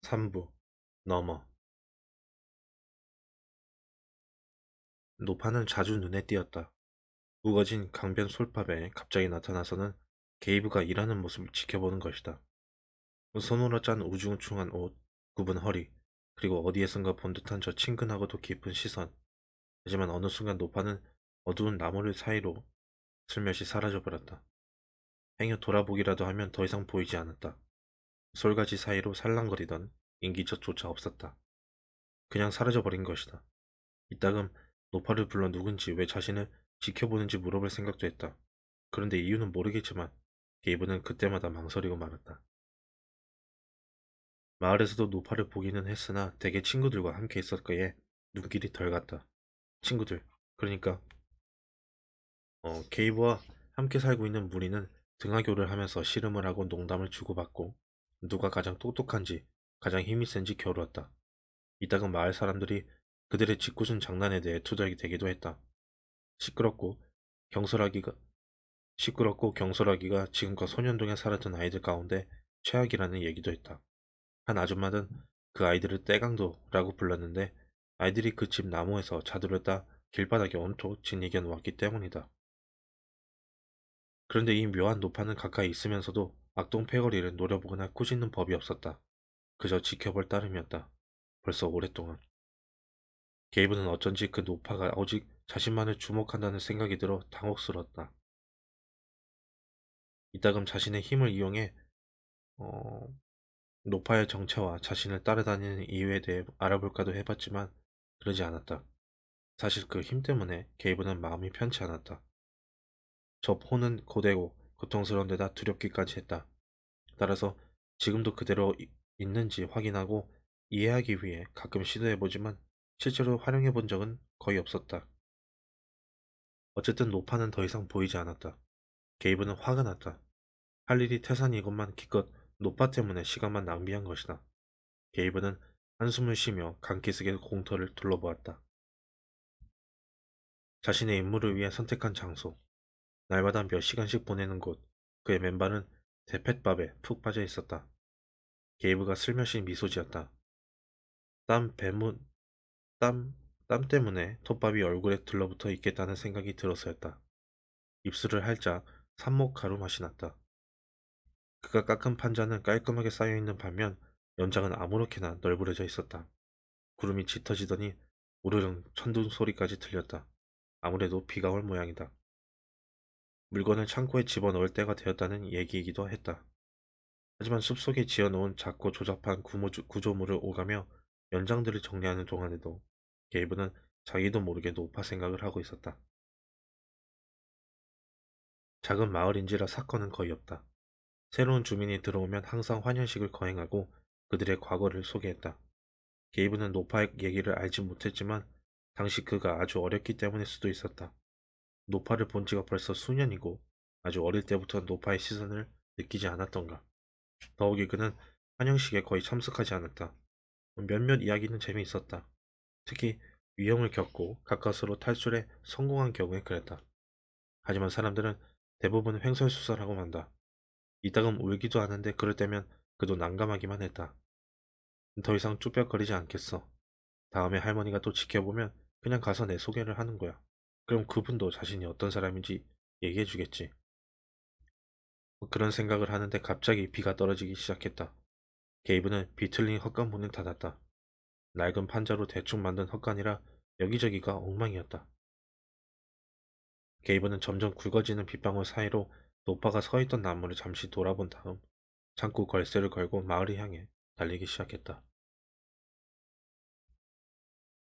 3부 넘어. 노파는 자주 눈에 띄었다. 우거진 강변 솔밥에 갑자기 나타나서는 게이브가 일하는 모습을 지켜보는 것이다. 손으로 짠 우중충한 옷, 굽은 허리, 그리고 어디에선가 본 듯한 저 친근하고도 깊은 시선. 하지만 어느 순간 노파는 어두운 나무를 사이로 슬며시 사라져버렸다. 행여 돌아보기라도 하면 더 이상 보이지 않았다. 솔가지 사이로 살랑거리던 인기척조차 없었다. 그냥 사라져버린 것이다. 이따금 노파를 불러 누군지 왜 자신을 지켜보는지 물어볼 생각도 했다. 그런데 이유는 모르겠지만 게이브는 그때마다 망설이고 말았다. 마을에서도 노파를 보기는 했으나 대개 친구들과 함께 있었기에 눈길이 덜 갔다. 친구들, 그러니까 게이브와 함께 살고 있는 무리는 등하교를 하면서 씨름을 하고 농담을 주고받고 누가 가장 똑똑한지 가장 힘이 센지 겨루었다. 이따금 마을 사람들이 그들의 짓궂은 장난에 대해 투덜대기도 했다. 시끄럽고 경솔하기가 시끄럽고 경솔하기가 지금껏 소년동에 살았던 아이들 가운데 최악이라는 얘기도 했다. 한 아줌마는 그 아이들을 떼강도라고 불렀는데 아이들이 그 집 나무에서 자두를 따 길바닥에 온통 짓이겨 놓았기 때문이다. 그런데 이 묘한 노파는 가까이 있으면서도 악동 패거리를 노려보거나 꾸짖는 법이 없었다. 그저 지켜볼 따름이었다. 벌써 오랫동안. 게이브는 어쩐지 그 노파가 오직 자신만을 주목한다는 생각이 들어 당혹스러웠다. 이따금 자신의 힘을 이용해 어, 노파의 정체와 자신을 따라다니는 이유에 대해 알아볼까도 해봤지만 그러지 않았다. 사실 그 힘 때문에 게이브는 마음이 편치 않았다. 저 폰은 고되고 고통스러운 데다 두렵기까지 했다. 따라서 지금도 그대로 있는지 확인하고 이해하기 위해 가끔 시도해보지만 실제로 활용해본 적은 거의 없었다. 어쨌든 노파는 더 이상 보이지 않았다. 게이브는 화가 났다. 할 일이 태산이 이것만 기껏 노파 때문에 시간만 낭비한 것이다. 게이브는 한숨을 쉬며 강기슭의 공터를 둘러보았다. 자신의 임무를 위해 선택한 장소, 날마다 몇 시간씩 보내는 곳, 그의 맨발은 대팻밥에 푹 빠져 있었다. 게이브가 슬며시 미소 지었다. 땀, 배문, 땀, 땀 때문에 톱밥이 얼굴에 들러붙어 있겠다는 생각이 들어서였다. 입술을 할짝 산목 가루 맛이 났다. 그가 깎은 판자는 깔끔하게 쌓여있는 반면 연장은 아무렇게나 널브러져 있었다. 구름이 짙어지더니 우르릉 천둥 소리까지 들렸다. 아무래도 비가 올 모양이다. 물건을 창고에 집어넣을 때가 되었다는 얘기이기도 했다. 하지만 숲속에 지어놓은 작고 조잡한 구조물을 오가며 연장들을 정리하는 동안에도 게이브는 자기도 모르게 노파 생각을 하고 있었다. 작은 마을인지라 사건은 거의 없다. 새로운 주민이 들어오면 항상 환연식을 거행하고 그들의 과거를 소개했다. 게이브는 노파의 얘기를 알지 못했지만 당시 그가 아주 어렸기 때문일 수도 있었다. 노파를 본 지가 벌써 수년이고 아주 어릴 때부터 노파의 시선을 느끼지 않았던가. 더욱이 그는 환영식에 거의 참석하지 않았다. 몇몇 이야기는 재미있었다. 특히 위험을 겪고 가까스로 탈출에 성공한 경우에 그랬다. 하지만 사람들은 대부분 횡설수설하고 만다. 이따금 울기도 하는데 그럴 때면 그도 난감하기만 했다. 더 이상 쭈뼛거리지 않겠어. 다음에 할머니가 또 지켜보면 그냥 가서 내 소개를 하는 거야. 그럼 그분도 자신이 어떤 사람인지 얘기해 주겠지. 그런 생각을 하는데 갑자기 비가 떨어지기 시작했다. 게이브는 비틀린 헛간 문을 닫았다. 낡은 판자로 대충 만든 헛간이라 여기저기가 엉망이었다. 게이브는 점점 굵어지는 빗방울 사이로 노파가 서 있던 나무를 잠시 돌아본 다음 창고 걸쇠를 걸고 마을을 향해 달리기 시작했다.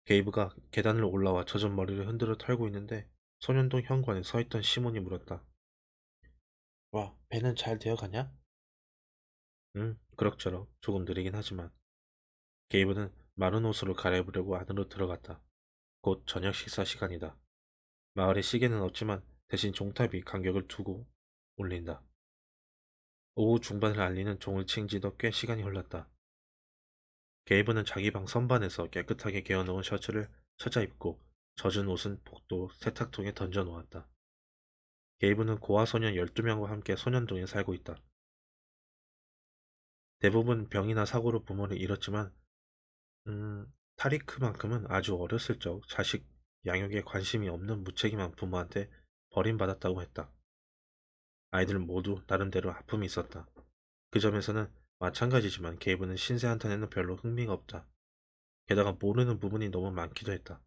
게이브가 계단을 올라와 젖은 머리를 흔들어 털고 있는데 소년동 현관에 서 있던 시몬이 물었다. 와, 배는 잘 되어가냐? 응, 그럭저럭 조금 느리긴 하지만. 게이브는 마른 옷으로 갈아입으려고 안으로 들어갔다. 곧 저녁 식사 시간이다. 마을에 시계는 없지만 대신 종탑이 간격을 두고 울린다. 오후 중반을 알리는 종을 친 지도 꽤 시간이 흘렀다. 게이브는 자기 방 선반에서 깨끗하게 개어놓은 셔츠를 찾아 입고 젖은 옷은 복도 세탁통에 던져 놓았다. 게이브는 고아소년 12명과 함께 소년동에 살고 있다. 대부분 병이나 사고로 부모를 잃었지만 타리크만큼은 아주 어렸을 적 자식 양육에 관심이 없는 무책임한 부모한테 버림받았다고 했다. 아이들은 모두 나름대로 아픔이 있었다. 그 점에서는 마찬가지지만 게이브는 신세 한탄에는 별로 흥미가 없다. 게다가 모르는 부분이 너무 많기도 했다.